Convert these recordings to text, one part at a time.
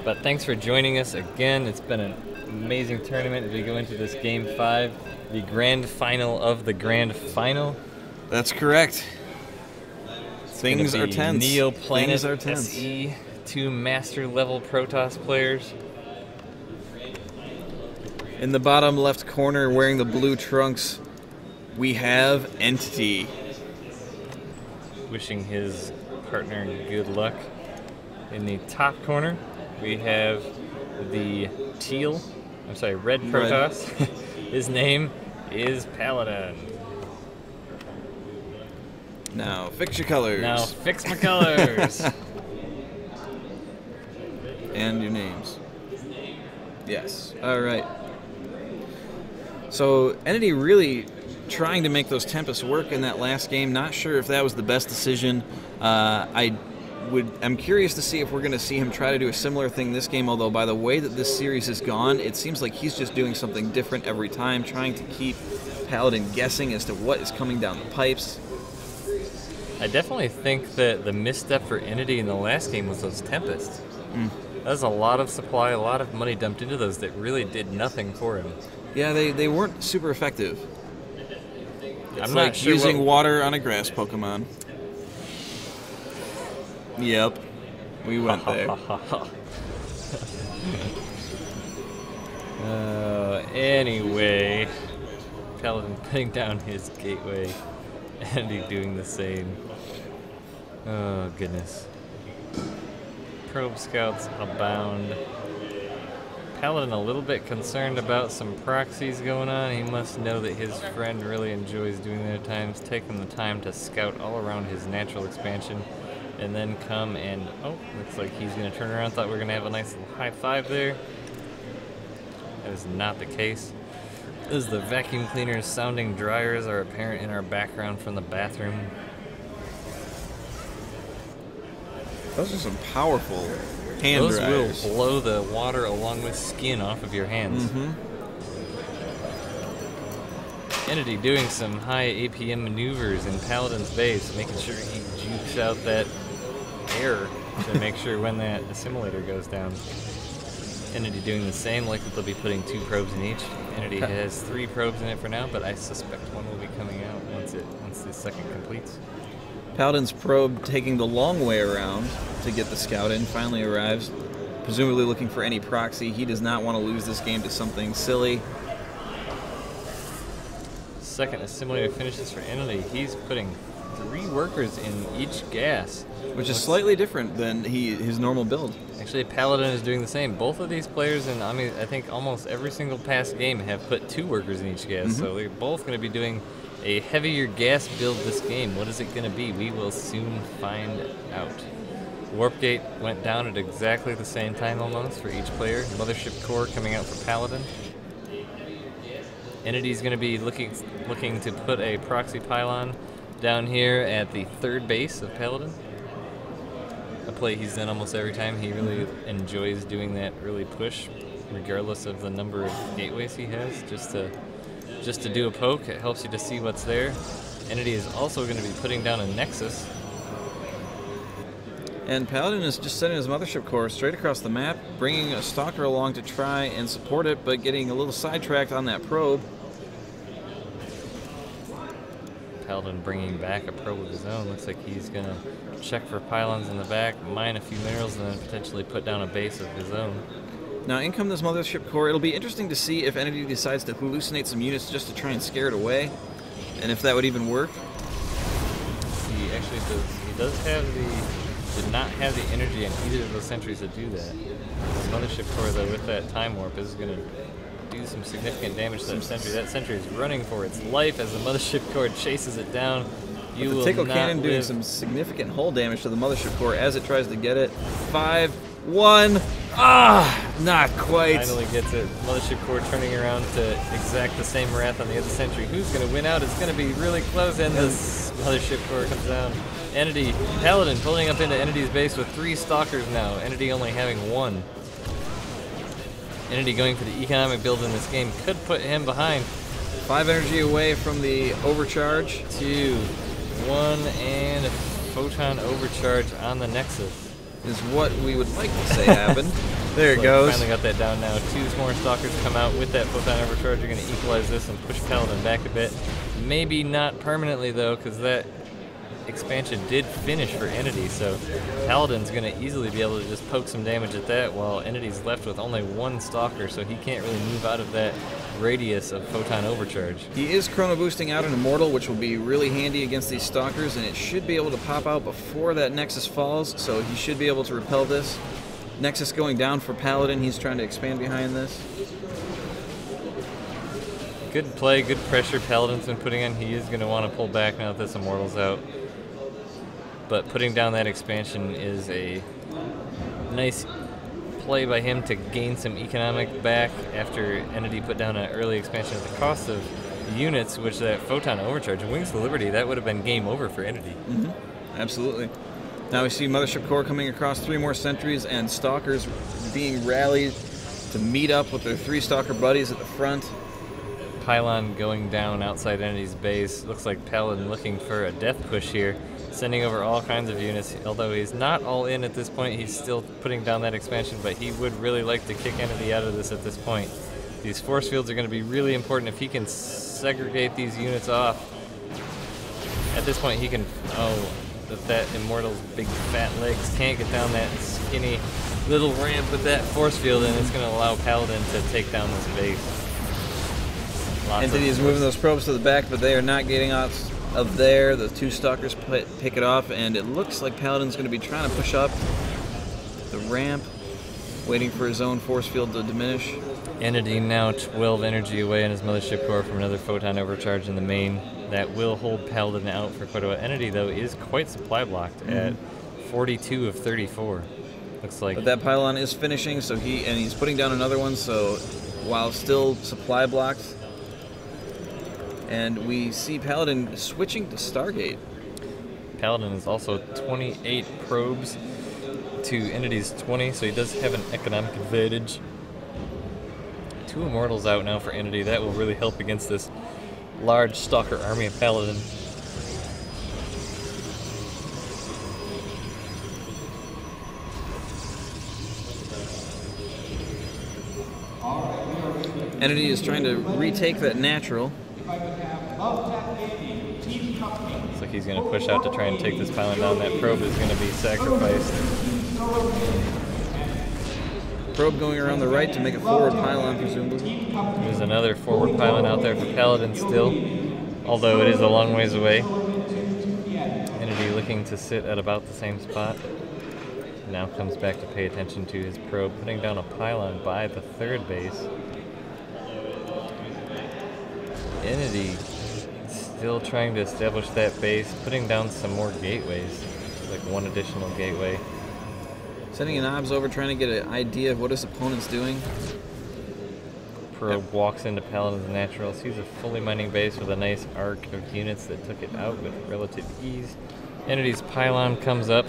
But thanks for joining us again. It's been an amazing tournament as we go into this Game 5, the grand final of the grand final. That's correct. Things are tense. Neoplanet SE, 2 master level Protoss players. In the bottom left corner, wearing the blue trunks, we have eNtitY. Wishing his partner good luck. In the top corner, we have the red Protoss. His name is PalaDiN. Now fix your colors. Now fix my colors. And your names. Yes. All right. So eNtitY really trying to make those Tempests work in that last game. Not sure if that was the best decision. I'm curious to see if we're going to see him try to do a similar thing this game, although by the way that this series has gone, it seems like he's just doing something different every time, trying to keep PalaDiN guessing as to what is coming down the pipes. I definitely think that the misstep for eNtitY in the last game was those Tempests. That was a lot of supply, a lot of money dumped into those that really did nothing for him. Yeah, they weren't super effective. It's I'm like not sure using water on a grass Pokemon. Yep, we went there. Anyway, PalaDiN putting down his gateway, eNtitY doing the same. Oh, goodness. Probe scouts abound. PalaDiN a little bit concerned about some proxies going on. He must know that his friend really enjoys doing that at times, taking the time to scout all around his natural expansion, and then come and, oh, looks like he's going to turn around. Thought we were going to have a nice little high five there. That is not the case. As the vacuum cleaners sounding dryers are apparent in our background from the bathroom. Those are some powerful hand dryers. Those will blow the water along with skin off of your hands. eNtitY doing some high APM maneuvers in PalaDiN's base, making sure he jukes out that air to make sure when that assimilator goes down. eNtitY doing the same, like they'll be putting 2 probes in each. eNtitY has 3 probes in it for now, but I suspect 1 will be coming out once the second completes. PalaDiN's probe taking the long way around to get the scout in, finally arrives, presumably looking for any proxy. He does not want to lose this game to something silly. Second assimilator finishes for eNtitY. He's putting 3 workers in each gas. Which is slightly different than his normal build. Actually, PalaDiN is doing the same. Both of these players, and I think almost every single past game, have put 2 workers in each gas. So they're both going to be doing a heavier gas build this game. What is it going to be? We will soon find out. Warp Gate went down at exactly the same time almost for each player. Mothership Core coming out for PalaDiN. eNtitY is going to be looking to put a proxy pylon down here at the 3rd base of PalaDiN. A play he's done almost every time. He really enjoys doing that early push, regardless of the number of gateways he has, just to do a poke. It helps you to see what's there. eNtitY is also going to be putting down a Nexus. And PalaDiN is just sending his Mothership Core straight across the map, bringing a Stalker along to try and support it, but getting a little sidetracked on that probe. PalaDiN bringing back a probe of his own. Looks like he's going to check for pylons in the back, mine a few minerals, and then potentially put down a base of his own. Now, in come this Mothership Core. It'll be interesting to see if eNtitY decides to hallucinate some units just to try and scare it away, and if that would even work. He actually does. He did not have the energy on either of those sentries to do that. The Mothership Core, though, with that time warp, is going to do some significant damage to that sentry. That sentry is running for its life as the Mothership Core chases it down. The Tickle Cannon doing some significant hull damage to the Mothership Core as it tries to get it. 5, 1. Not quite. Finally gets it. Mothership Core turning around to exact the same wrath on the other sentry. Who's going to win out? It's going to be really close, and this Mothership Core comes down. eNtitY, PalaDiN pulling up into eNtity's base with 3 Stalkers now. eNtitY only having 1. eNtitY going for the economic build in this game could put him behind. 5 energy away from the overcharge. 2, 1, and photon overcharge on the Nexus. Is what we would like to say happened. There it goes. Finally got that down now. 2 more Stalkers come out with that Photon Overcharge. You're going to equalize this and push PalaDiN back a bit. Maybe not permanently, though, because that expansion did finish for eNtitY, so PalaDiN's going to easily be able to just poke some damage at that, while eNtity's left with only 1 Stalker, so he can't really move out of that radius of Photon Overcharge. He is chrono boosting out an Immortal, which will be really handy against these Stalkers, and it should be able to pop out before that Nexus falls, so he should be able to repel this. Nexus going down for PalaDiN. He's trying to expand behind this. Good play, good pressure PalaDiN's been putting in. He is going to want to pull back now that this Immortal's out. But putting down that expansion is a nice play by him to gain some economic back after eNtitY put down an early expansion at the cost of units, which that Photon Overcharge and Wings of Liberty, that would have been game over for eNtitY. Absolutely. Now we see Mothership Core coming across, 3 more sentries, and Stalkers being rallied to meet up with their 3 Stalker buddies at the front. Pylon going down outside eNtity's base. Looks like PalaDiN looking for a death push here, sending over all kinds of units. Although he's not all in at this point, he's still putting down that expansion, but he would really like to kick eNtitY out of this at this point. These force fields are going to be really important. If he can segregate these units off, at this point he can... Oh, that Immortal's big fat legs can't get down that skinny little ramp with that force field, and it's going to allow PalaDiN to take down this base. eNtitY is moving those probes to the back, but they are not getting out of there. The 2 Stalkers pick it off, and it looks like PalaDiN's going to be trying to push up the ramp, waiting for his own force field to diminish. eNtitY now 12 energy away in his Mothership Core from another Photon Overcharge in the main. That will hold PalaDiN out for quite a while. eNtitY, though, is quite supply blocked at 42 of 34. Looks like. But that pylon is finishing, so he's putting down another one, so while still supply blocked. And we see PalaDiN switching to Stargate. PalaDiN is also 28 probes to eNtity's 20, so he does have an economic advantage. 2 Immortals out now for eNtitY. That will really help against this large Stalker army of PalaDiN. eNtitY is trying to retake that natural. Looks like he's going to push out to try and take this pylon down. That probe is going to be sacrificed. Probe going around the right to make a forward pylon, presumably. There's another forward pylon out there for PalaDiN still, although it is a long ways away. eNtitY looking to sit at about the same spot. Now comes back to pay attention to his probe, putting down a pylon by the 3rd base. eNtitY still trying to establish that base, putting down some more gateways, like 1 additional gateway. Sending an obs over, trying to get an idea of what his opponent's doing. Probe walks into PalaDiN's natural, sees a fully mining base with a nice arc of units that took it out with relative ease. eNtity's pylon comes up,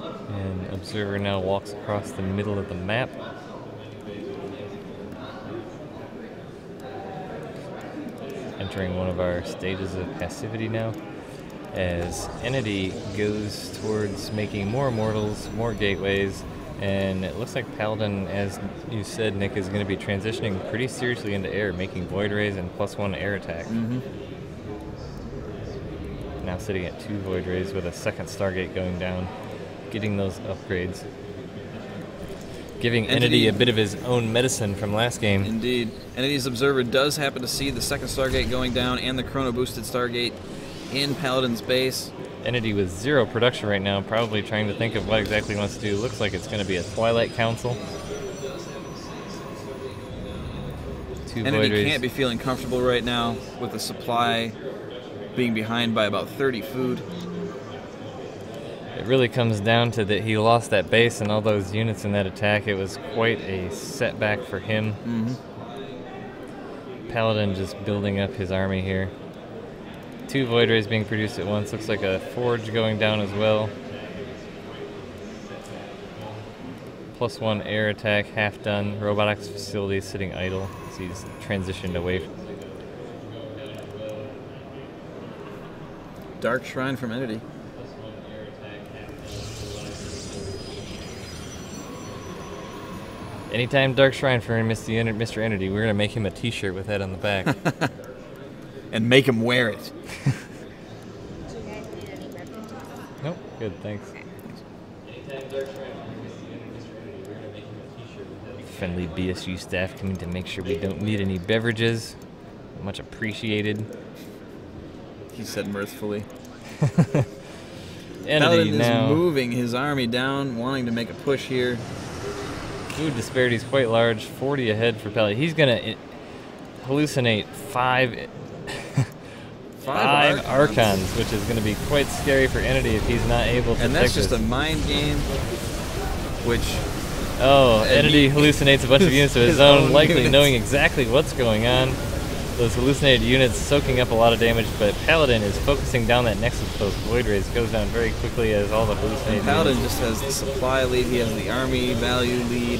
and Observer now walks across the middle of the map. Entering one of our stages of passivity now, as eNtitY goes towards making more Immortals, more gateways, and it looks like PalaDiN, as you said, Nick, is going to be transitioning pretty seriously into air, making Void Rays and +1 air attack. Now sitting at 2 Void Rays with a 2nd Stargate going down, getting those upgrades. Giving eNtitY a bit of his own medicine from last game. Indeed. eNtity's Observer does happen to see the 2nd Stargate going down and the chrono boosted Stargate in PalaDiN's base. eNtitY with 0 production right now, probably trying to think of what exactly he wants to do. Looks like it's going to be a Twilight Council. eNtitY can't be feeling comfortable right now with the supply being behind by about 30 food. It really comes down to that he lost that base and all those units in that attack. It was quite a setback for him. PalaDiN just building up his army here. 2 Void Rays being produced at once. Looks like a Forge going down as well. +1 air attack, half done. Robotics facility sitting idle as he's transitioned away. Dark Shrine from eNtitY. Anytime Dark Shrine for Mr. eNtitY, we're gonna make him a T-shirt with that on the back. And make him wear it. Nope. Good. Thanks. Anytime Dark Shrine for Mr. eNtitY, we're gonna make him a T-shirt with that. Friendly BSG staff coming to make sure we don't need any beverages. Much appreciated. He said mirthfully. eNtitY is now moving his army down, wanting to make a push here. Food disparity is quite large, 40 ahead for PalaDiN. He's gonna hallucinate five Archons, which is gonna be quite scary for eNtitY if he's not able to. And that's this. just a mind game, which. Oh, eNtitY hallucinates a bunch of units of his own, likely units. knowing exactly what's going on. Those hallucinated units soaking up a lot of damage, but PalaDiN is focusing down that Nexus Post. Void Rays goes down very quickly as all the hallucinated PalaDiN units. just has the supply lead, he has the army value lead,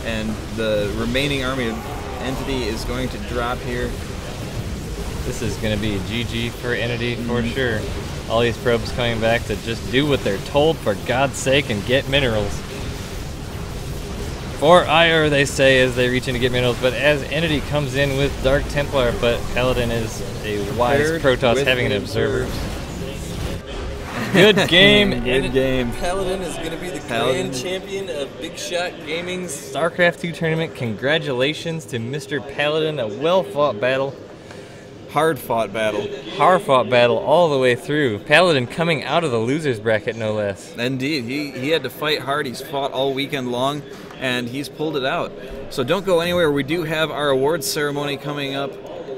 and the remaining army of eNtitY is going to drop here. This is going to be a GG for eNtitY for sure. All these probes coming back to just do what they're told for God's sake and get minerals. For ire, they say, as they reach in to get minerals, but as eNtitY comes in with Dark Templar, but PalaDiN is a wise Protoss having an observer. Good game. Good game. PalaDiN is going to be the grand champion of Big Shot Gaming's StarCraft 2 tournament. Congratulations to Mr. PalaDiN, a well-fought battle. Hard-fought battle. Hard-fought battle all the way through. PalaDiN coming out of the loser's bracket, no less. Indeed. He had to fight hard. He's fought all weekend long, and he's pulled it out. So don't go anywhere. We do have our awards ceremony coming up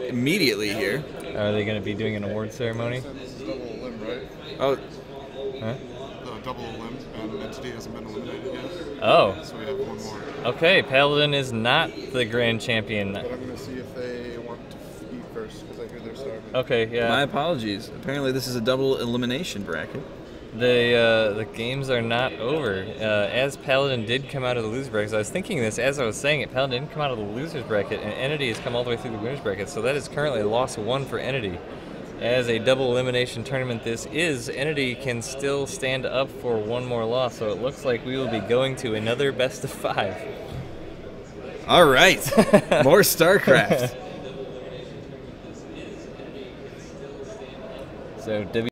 immediately here. Are they going to be doing an award ceremony? Double limb, right? Oh, Huh? Double limb, and eNtitY hasn't been eliminated yet. Oh. So we have one more. Okay, PalaDiN is not the grand champion. But I'm going to see if they want to eat first, because I hear they're starving. Okay, yeah. my apologies. Apparently this is a double elimination bracket. The games are not over. As PalaDiN did come out of the loser's bracket, I was thinking this as I was saying it, PalaDiN didn't come out of the loser's bracket, and eNtitY has come all the way through the winner's bracket, so that is currently a loss of 1 for eNtitY. As a double elimination tournament this is, eNtitY can still stand up for one more loss, so it looks like we will be going to another best of 5. All right. More StarCraft. So